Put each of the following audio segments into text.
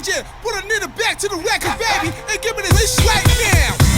DJ, put a nigga back to the record, baby, and give me this right now.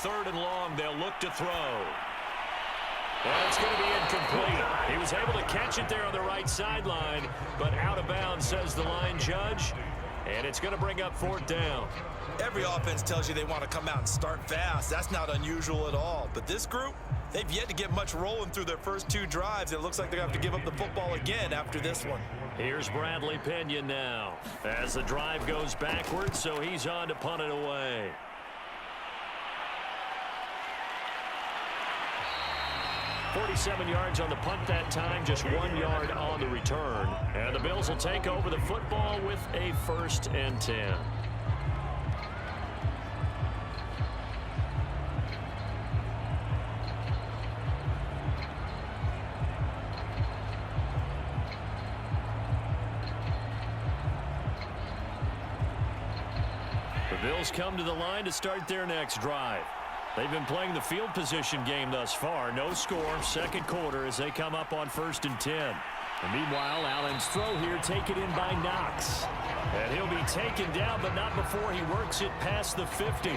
3rd and long. They'll look to throw. Well, it's going to be incomplete. He was able to catch it there on the right sideline, but out of bounds, says the line judge. And it's going to bring up 4th down. Every offense tells you they want to come out and start fast. That's not unusual at all. But this group, they've yet to get much rolling through their first 2 drives. It looks like they're going to have to give up the football again after this one. Here's Bradley Pinion now as the drive goes backwards, so he's on to punt it away. .47 yards on the punt that time, just 1 yard on the return. And the Bills will take over the football with a 1st and 10. The Bills come to the line to start their next drive. They've been playing the field position game thus far. No score, 2nd quarter as they come up on 1st and 10. And meanwhile, Allen's throw here taken in by Knox. And he'll be taken down, but not before he works it past the 50.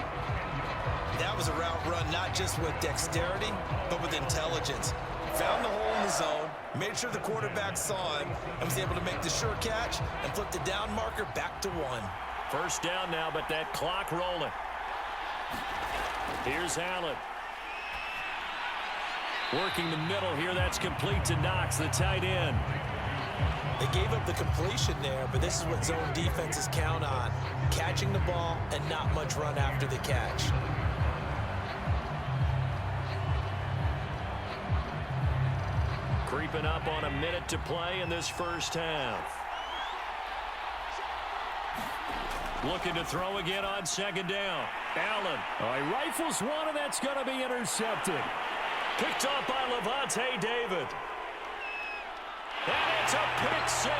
That was a route run not just with dexterity, but with intelligence. Found the hole in the zone, made sure the quarterback saw him, and was able to make the sure catch and flip the down marker back to 1. 1st down now, but that clock rolling. Here's Allen. Working the middle here. That's complete to Knox, the tight end. They gave up the completion there, but this is what zone defenses count on. Catching the ball and not much run after the catch. Creeping up on a minute to play in this first half. Looking to throw again on 2nd down. Allen. He rifles one, and that's going to be intercepted. Picked off by Levante David. And it's a pick 6.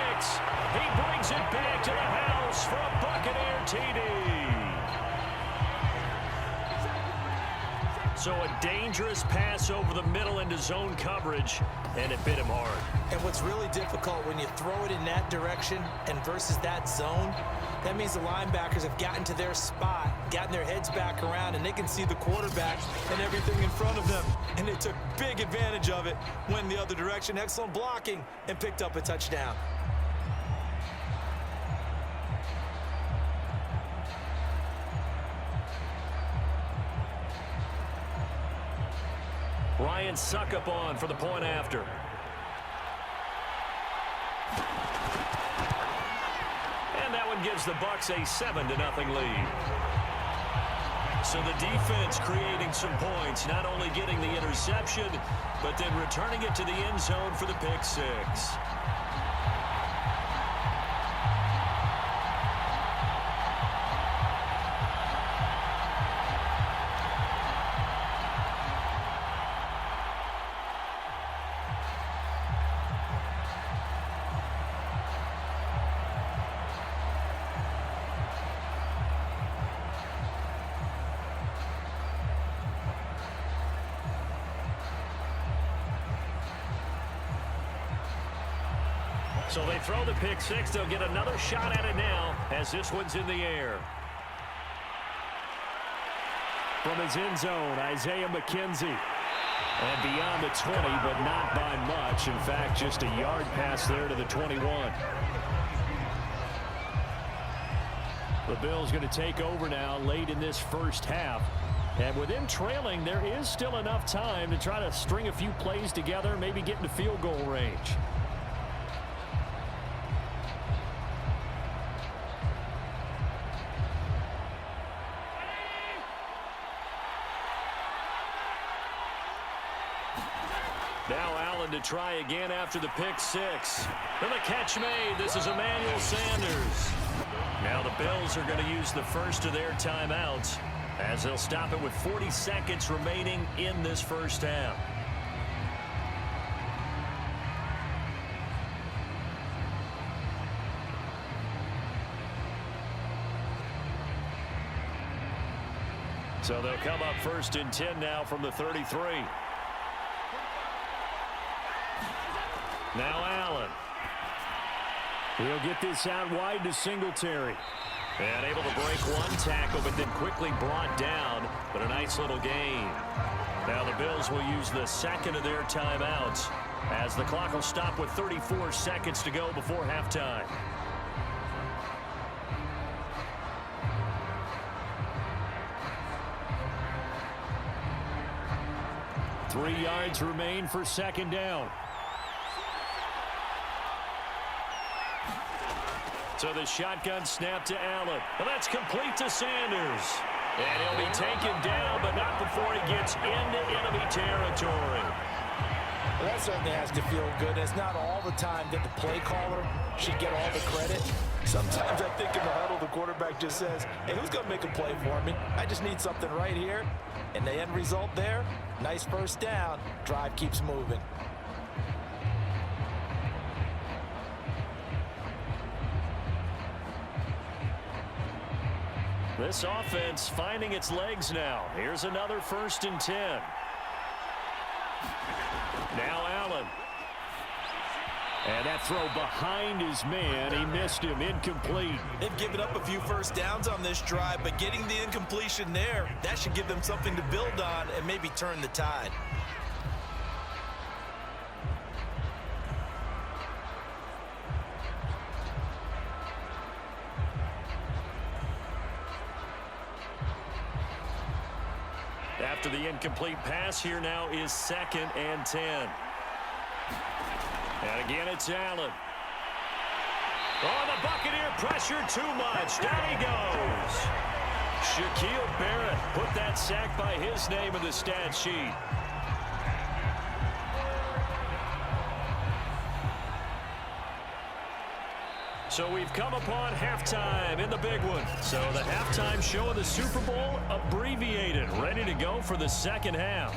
He brings it back to the house for a Buccaneer TD. So a dangerous pass over the middle into zone coverage, and it bit him hard. And what's really difficult when you throw it in that direction and versus that zone, that means the linebackers have gotten to their spot, gotten their heads back around, and they can see the quarterback and everything in front of them. And they took big advantage of it, went the other direction, excellent blocking, and picked up a touchdown. Ryan Suckup on for the point after. And that one gives the Bucs a 7-0 lead. So the defense creating some points, not only getting the interception, but then returning it to the end zone for the pick 6. So they throw the pick 6. They'll get another shot at it now as this one's in the air. From his end zone, Isaiah McKenzie. And beyond the 20, but not by much. In fact, just a yard pass there to the 21. The Bills going to take over now late in this first half. And with them trailing, there is still enough time to try to string a few plays together, maybe get into field goal range. Now Allen to try again after the pick 6. And the catch made. This is Emmanuel Sanders. Now the Bills are going to use the first of their timeouts as they'll stop it with 40 seconds remaining in this first half. So they'll come up 1st and 10 now from the 33. Now Allen. He'll get this out wide to Singletary. And able to break one tackle, but then quickly brought down. But a nice little gain. Now the Bills will use the second of their timeouts as the clock will stop with 34 seconds to go before halftime. Three yards remain for second down. So the shotgun snap to Allen. And that's complete to Sanders. And he'll be taken down, but not before he gets into enemy territory. Well, that certainly has to feel good. It's not all the time that the play caller should get all the credit. Sometimes I think in the huddle, the quarterback just says, hey, who's going to make a play for me? I just need something right here. And the end result there, nice first down. Drive keeps moving. This offense finding its legs now. Here's another 1st and 10. Now Allen. And that throw behind his man. He missed him. Incomplete. They've given up a few first downs on this drive, but getting the incompletion there, that should give them something to build on and maybe turn the tide. After the incomplete pass, here now is 2nd and 10. And again, it's Allen. Oh, the Buccaneer pressure too much. Down he goes. Shaquille Barrett put that sack by his name in the stat sheet. So we've come upon halftime in the big one. So the halftime show of the Super Bowl abbreviated, ready to go for the second half.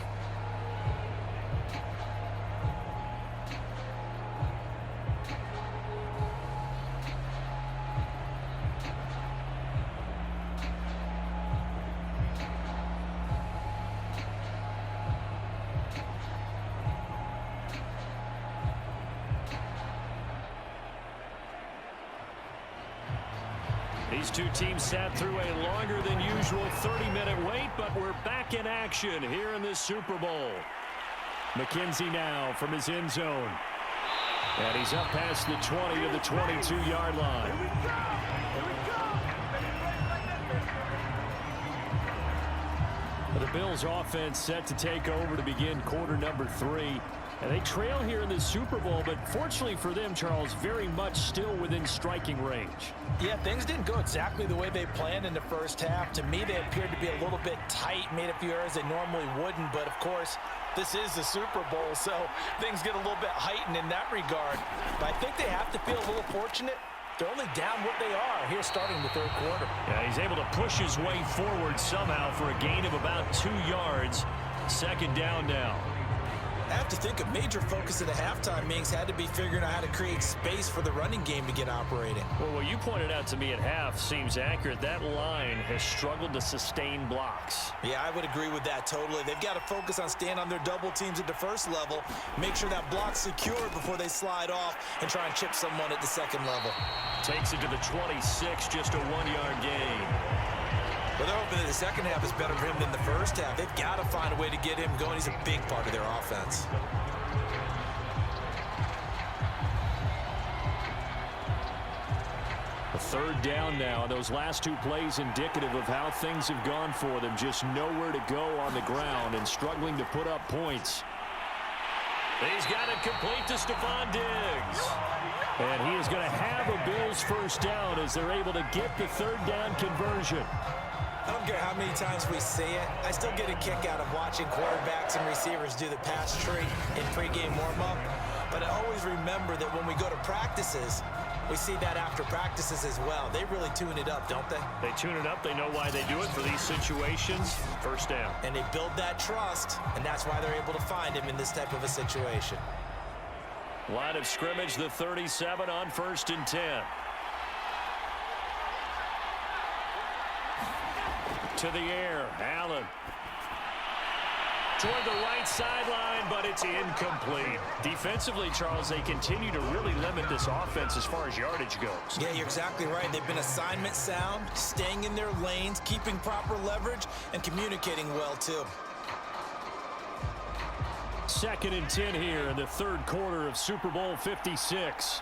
These two teams sat through a longer than usual 30-minute wait, but we're back in action here in this Super Bowl. McKenzie now from his end zone. And he's up past the 20 to the 22-yard line. The Bills offense set to take over to begin quarter number 3. And they trail here in the Super Bowl, but fortunately for them, Charles, very much still within striking range. Yeah, things didn't go exactly the way they planned in the first half. To me, they appeared to be a little bit tight, made a few errors they normally wouldn't. But, of course, this is the Super Bowl, so things get a little bit heightened in that regard. But I think they have to feel a little fortunate. They're only down what they are here starting the third quarter. Yeah, he's able to push his way forward somehow for a gain of about 2 yards. Second down now. I have to think a major focus of the halftime meetings had to be figuring out how to create space for the running game to get operating. Well, what you pointed out to me at half seems accurate. That line has struggled to sustain blocks. Yeah, I would agree with that totally. They've got to focus on staying on their double teams at the first level, make sure that block's secured before they slide off and try and chip someone at the second level. Takes it to the 26, just a 1-yard gain. Well, they're hoping that the second half is better for him than the first half. They've got to find a way to get him going. He's a big part of their offense. A third down now. Those last 2 plays indicative of how things have gone for them. Just nowhere to go on the ground and struggling to put up points. He's got it complete to Stephon Diggs. And he is going to have a Bills first down as they're able to get the third down conversion. I don't care how many times we see it. I still get a kick out of watching quarterbacks and receivers do the pass tree in pregame warm-up. But I always remember that when we go to practices, we see that after practices as well. They really tune it up, don't they? They tune it up. They know why they do it for these situations. First down. And they build that trust, and that's why they're able to find him in this type of a situation. Line of scrimmage, the 37 on 1st and 10. To the air, Allen. toward the right sideline, but it's incomplete. Defensively, Charles, they continue to really limit this offense as far as yardage goes. Yeah, you're exactly right. They've been assignment sound, staying in their lanes, keeping proper leverage, and communicating well, too. 2nd and 10 here in the third quarter of Super Bowl 56.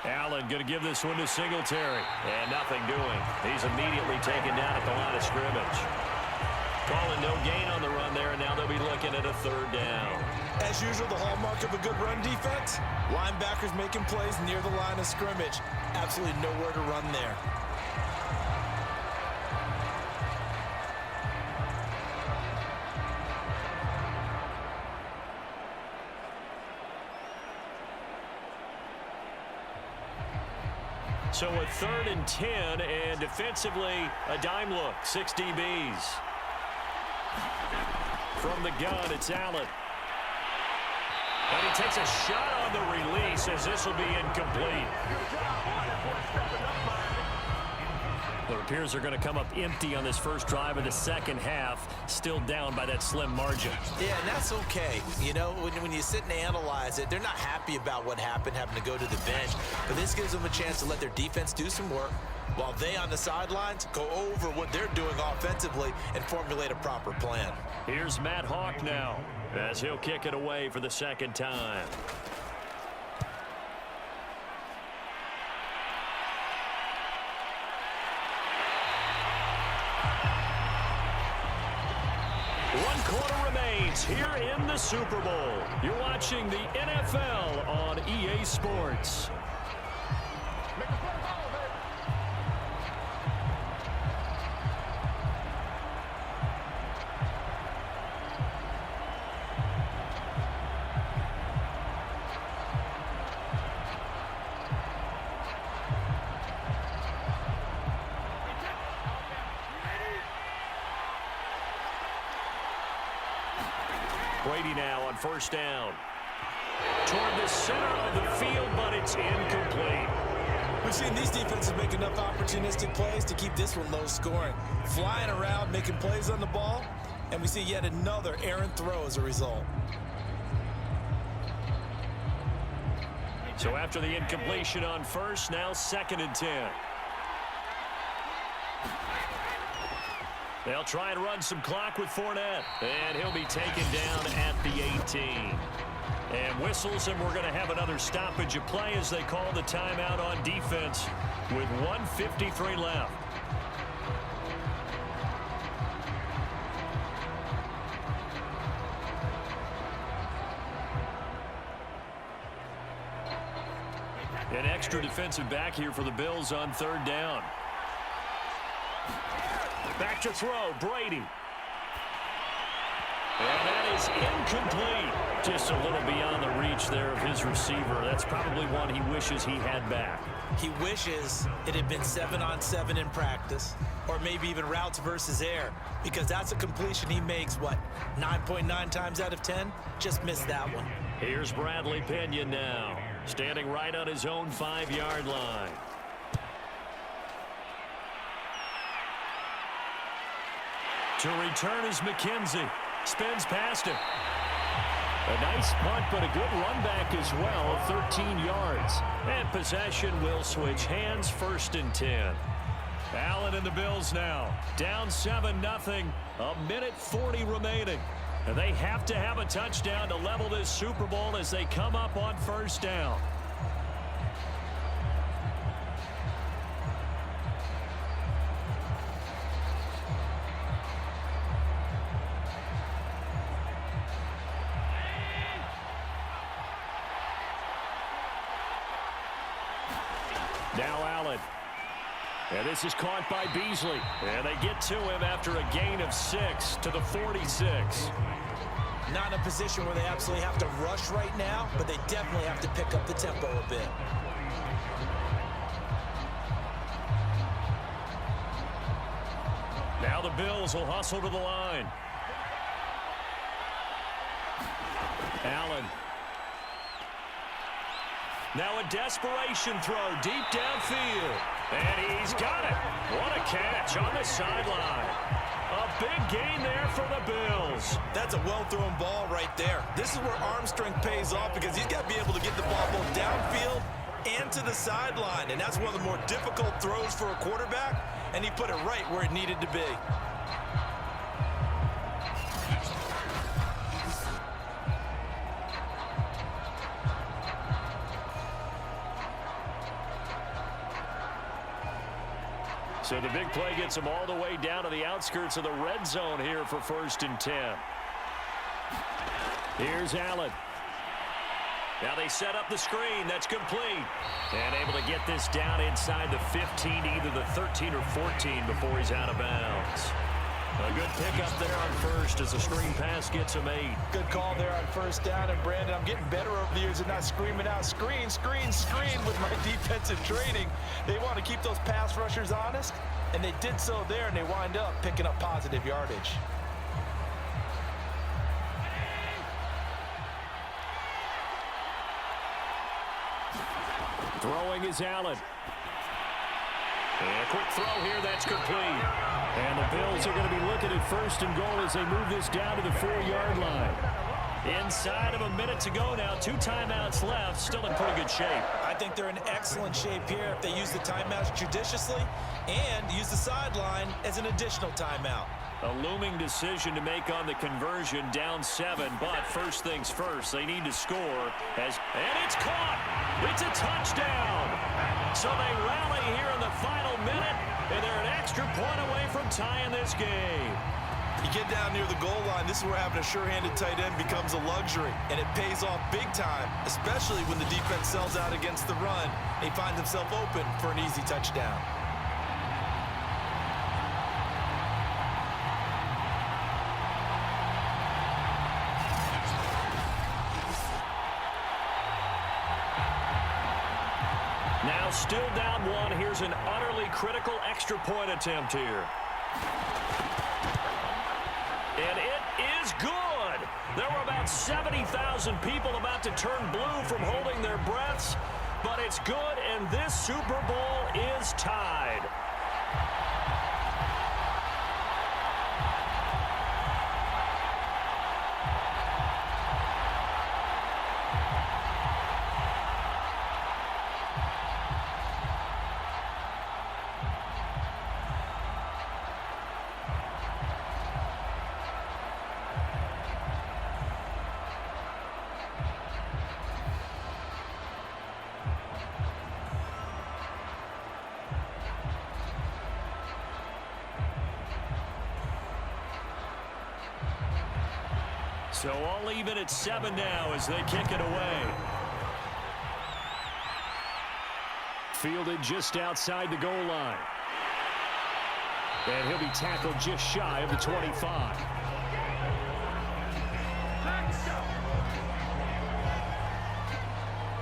Allen going to give this one to Singletary. And nothing doing. He's immediately taken down at the line of scrimmage. Calling no gain on the run there, and now they'll be looking at a 3rd down. As usual, the hallmark of a good run defense, linebackers making plays near the line of scrimmage. Absolutely nowhere to run there. So a 3rd and 10, and defensively, a dime look, 6 DBs. From the gun, it's Allen. And he takes a shot on the release as this will be incomplete. It appears they're going to come up empty on this first drive of the second half, still down by that slim margin. Yeah, and that's okay. You know, when you sit and analyze it, they're not happy about what happened, having to go to the bench. But this gives them a chance to let their defense do some work while they on the sidelines go over what they're doing offensively and formulate a proper plan. Here's Matt Hawk now as he'll kick it away for the 2nd time. Here in the Super Bowl, you're watching the NFL on EA Sports. Brady now on 1st down. Toward the center of the field, but it's incomplete. We've seen these defenses make enough opportunistic plays to keep this one low scoring. Flying around, making plays on the ball, and we see yet another errant throw as a result. So after the incompletion on 1st, now 2nd and 10. They'll try and run some clock with Fournette, and he'll be taken down at the 18. And whistles, and we're going to have another stoppage of play as they call the timeout on defense with 1:53 left. An extra defensive back here for the Bills on 3rd down. Back to throw, Brady. And that is incomplete. Just a little beyond the reach there of his receiver. That's probably one he wishes he had back. He wishes it had been 7-on-7 in practice, or maybe even routes versus air, because that's a completion he makes, what, 9.9 times out of 10? Just missed that one. Here's Bradley Pinion now, standing right on his own 5-yard line. To return is McKenzie. Spins past him. A nice punt, but a good run back as well, 13 yards. And possession will switch hands, 1st and 10. Allen and the Bills now, down 7-0, a minute 40 remaining. And they have to have a touchdown to level this Super Bowl as they come up on 1st down. Now Allen. And this is caught by Beasley. And they get to him after a gain of 6 to the 46. Not in a position where they absolutely have to rush right now, but they definitely have to pick up the tempo a bit. Now the Bills will hustle to the line. Allen. Now a desperation throw deep downfield. And he's got it. What a catch on the sideline. A big gain there for the Bills. That's a well-thrown ball right there. This is where arm strength pays off because he's got to be able to get the ball both downfield and to the sideline. And that's one of the more difficult throws for a quarterback. And he put it right where it needed to be. So the big play gets him all the way down to the outskirts of the red zone here for 1st and 10. Here's Allen. Now they set up the screen. That's complete. And able to get this down inside the 15, either the 13 or 14 before he's out of bounds. A good pickup there on first as the screen pass gets him 8. Good call there on 1st down. And, Brandon, I'm getting better over the years and not screaming out, screen, screen, screen with my defensive training. They want to keep those pass rushers honest, and they did so there, and they wind up picking up positive yardage. Throwing is Allen. And a quick throw here, that's complete. And the Bills are going to be looking at 1st and goal as they move this down to the 4-yard line. Inside of a minute to go now, 2 timeouts left, still in pretty good shape. I think they're in excellent shape here if they use the timeouts judiciously and use the sideline as an additional timeout. A looming decision to make on the conversion, down 7, but first things first, they need to score. And it's caught! It's a touchdown! So they rally here in the final minute, and they're an extra point away from tying this game. You get down near the goal line, this is where having a sure-handed tight end becomes a luxury, and it pays off big time, especially when the defense sells out against the run. He finds himself open for an easy touchdown. Now still down 1. Here's an utterly critical extra point attempt here. And it is good. There were about 70,000 people about to turn blue from holding their breaths, but it's good, and this Super Bowl is tied. So all even at 7 now as they kick it away. Fielded just outside the goal line. And he'll be tackled just shy of the 25.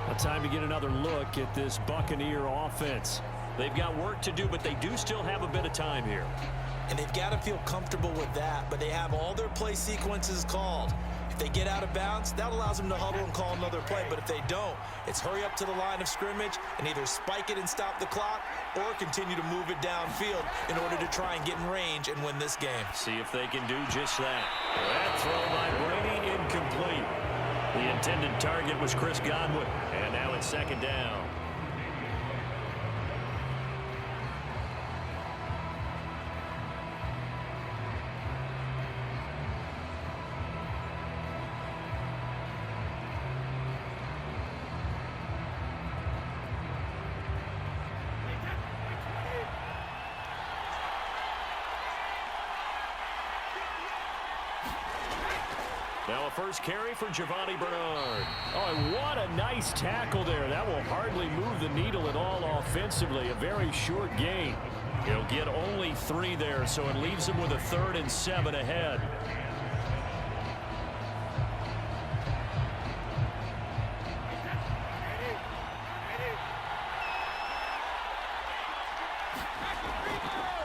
A time to get another look at this Buccaneer offense. They've got work to do, but they do still have a bit of time here. And they've got to feel comfortable with that, but they have all their play sequences called. If they get out of bounds, that allows them to huddle and call another play. But if they don't, it's hurry up to the line of scrimmage and either spike it and stop the clock or continue to move it downfield in order to try and get in range and win this game. See if they can do just that. That throw by Brady incomplete. The intended target was Chris Godwin. And now it's 2nd down. Now a first carry for Giovanni Bernard. Oh, and what a nice tackle there. That will hardly move the needle at all offensively. A very short gain. He'll get only 3 there, so it leaves him with a 3rd and 7 ahead.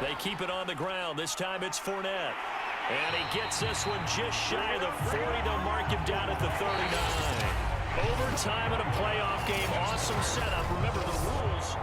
They keep it on the ground. This time it's Fournette. And he gets this one just shy of the 40. They'll mark him down at the 39. Overtime in a playoff game. Awesome setup. Remember the rules.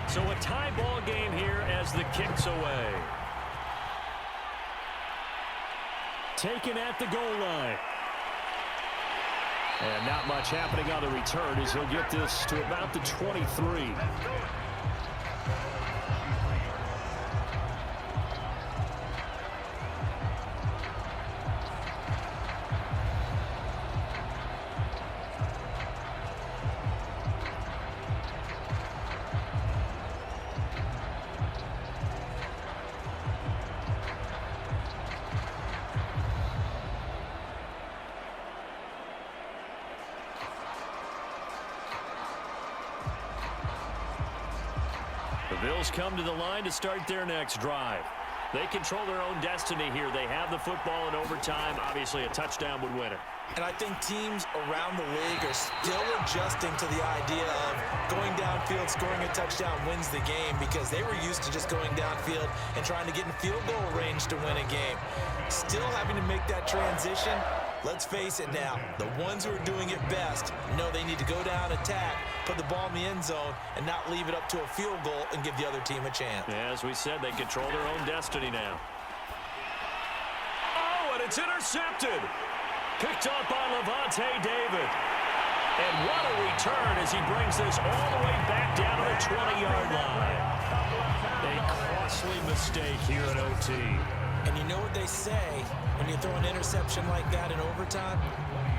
So a tie ball game here as the kick's away. Taken at the goal line. And not much happening on the return as he'll get this to about the 23. The Bills come to the line to start their next drive. They control their own destiny here. They have the football in overtime. Obviously, a touchdown would win it. And I think teams around the league are still adjusting to the idea of going downfield, scoring a touchdown wins the game, because they were used to just going downfield and trying to get in field goal range to win a game. Still having to make that transition. Let's face it now, the ones who are doing it best know they need to go down, attack, put the ball in the end zone, and not leave it up to a field goal and give the other team a chance. Yeah, as we said, they control their own destiny now. Oh, and it's intercepted. Picked off by Levante David. And what a return as he brings this all the way back down to the 20-yard line. A costly mistake here in OT. And you know what they say, when you throw an interception like that in overtime,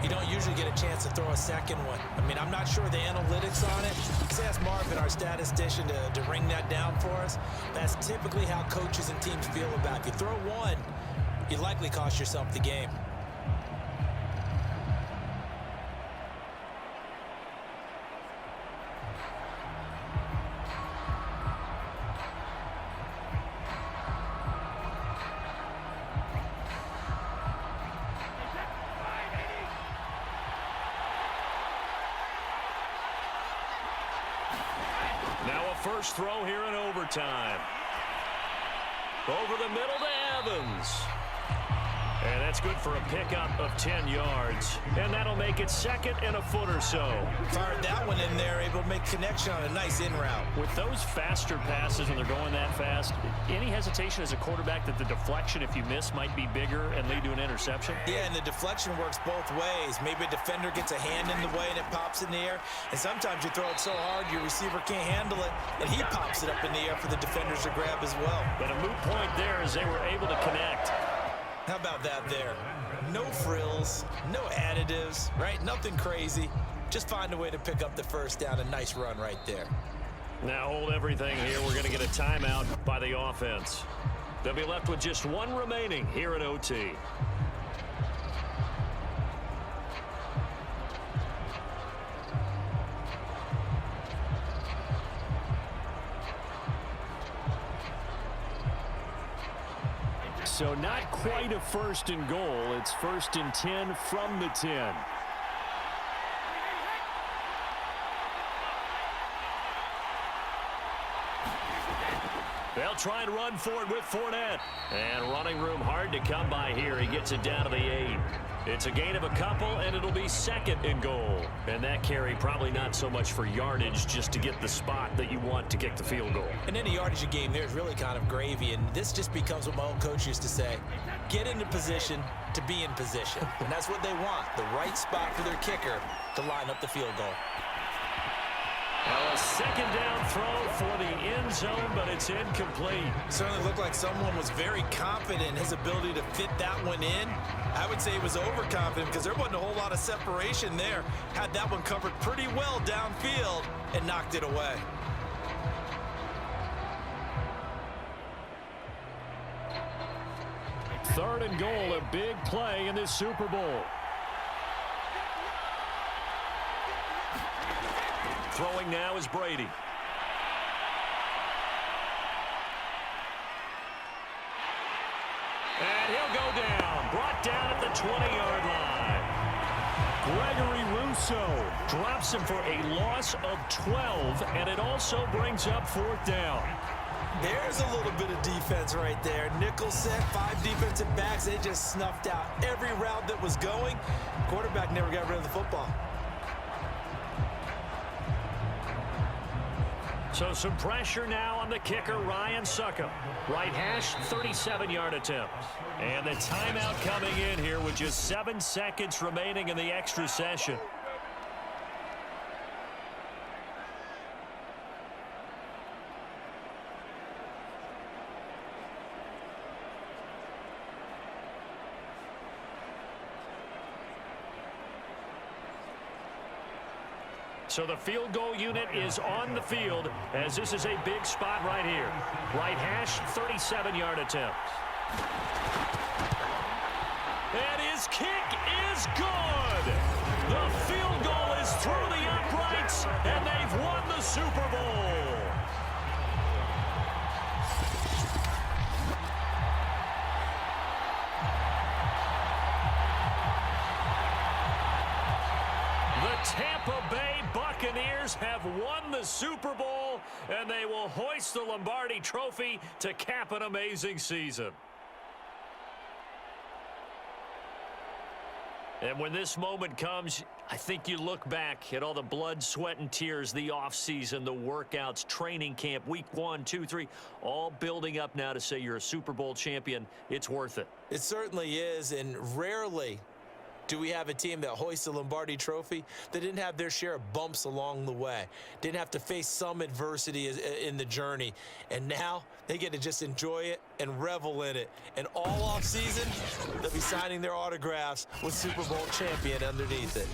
you don't usually get a chance to throw a second one. I mean, I'm not sure the analytics on it. Just ask Marvin, our statistician, to ring that down for us. That's typically how coaches and teams feel about it. If you throw one, you likely cost yourself the game. First throw here in overtime. Over the middle to Evans. And that's good for a pickup of 10 yards. And that'll make it second and a foot or so. Fired that one in there, able to make connection on a nice in route. With those faster passes when they're going that fast, any hesitation as a quarterback that the deflection, if you miss, might be bigger and lead to an interception? Yeah, and the deflection works both ways. Maybe a defender gets a hand in the way and it pops in the air. And sometimes you throw it so hard your receiver can't handle it, and he pops it up in the air for the defenders to grab as well. But a moot point there as they were able to connect. How about that there? No frills, no additives, right? Nothing crazy. Just find a way to pick up the first down. A nice run right there. Now hold everything here. We're going to get a timeout by the offense. They'll be left with just one remaining here at OT. So not quite a first and goal. It's first and 10 from the 10. They'll try and run for it with Fournette. And running room hard to come by here. He gets it down to the 8. It's a gain of a couple, and it'll be second and goal. And that carry probably not so much for yardage, just to get the spot that you want to kick the field goal. And any yardage a game there is really kind of gravy, and this just becomes what my old coach used to say. Get into position to be in position. And that's what they want, the right spot for their kicker to line up the field goal. A second down throw for the end zone, but it's incomplete. Certainly looked like someone was very confident in his ability to fit that one in. I would say he was overconfident because there wasn't a whole lot of separation there. Had that one covered pretty well downfield and knocked it away. Third and goal, a big play in this Super Bowl. Throwing now is Brady. And he'll go down. Brought down at the 20-yard line. Gregory Rousseau drops him for a loss of 12, and it also brings up 4th down. There's a little bit of defense right there. Nickel set, 5 defensive backs. They just snuffed out every route that was going. Quarterback never got rid of the football. So some pressure now on the kicker, Ryan Succop. Right hash, 37-yard attempt. And the timeout coming in here with just 7 seconds remaining in the extra session. So the field goal unit is on the field as this is a big spot right here. Right hash, 37-yard attempt. And his kick is good. The field goal is through the uprights, and they've won the Super Bowl. The Tampa Bay Buccaneers have won the Super Bowl, and they will hoist the Lombardi Trophy to cap an amazing season. And when this moment comes, I think you look back at all the blood, sweat, and tears, the offseason, the workouts, training camp, week 1, 2, 3, all building up now to say you're a Super Bowl champion. It's worth it. It certainly is, and rarely do we have a team that hoists the Lombardi Trophy that didn't have their share of bumps along the way, didn't have to face some adversity in the journey, and now they get to just enjoy it and revel in it. And all offseason, they'll be signing their autographs with Super Bowl champion underneath it.